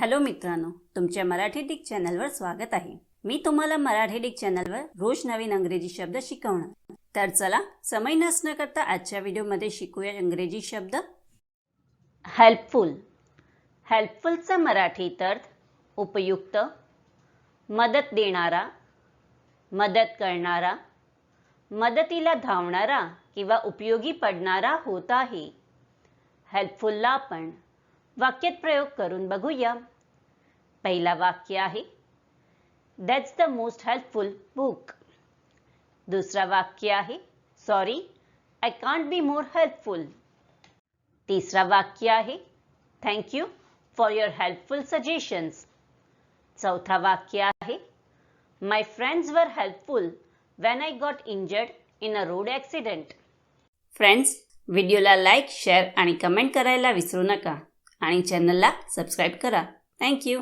Hello मित्रांनो, तुमच्या Marathi Dick चॅनलवर स्वागत आहे। मी तुम्हाला मराठी डिक चॅनलवर रोज नवीन इंग्रजी शब्द शिकवणार। तर चला समय नष्ट न करता आजच्या व्हिडिओमध्ये शिकूया इंग्रजी शब्द। हेल्पफुल। हेल्पफुलचा मराठीत अर्थ उपयुक्त, मदत देणारा, मदत करणारा, मदतीला धावणारा किंवा उपयोगी पडणारा होत आहे। हेल्पफुलला आपण वाक्यात प्रयोग करून बघूया। पहिला वाक्य आहे, That's the most helpful book. दुसरा वाक्य आहे, Sorry, I can't be more helpful. तिसरा वाक्य आहे, Thank you for your helpful suggestions. चौथा वाक्य आहे, My friends were helpful when I got injured in a road accident. Friends, व्हिडिओला लाईक, शेअर आणि कमेंट करायला विसरू नका आणि चॅनलला सबस्क्राईब करा। Thank you.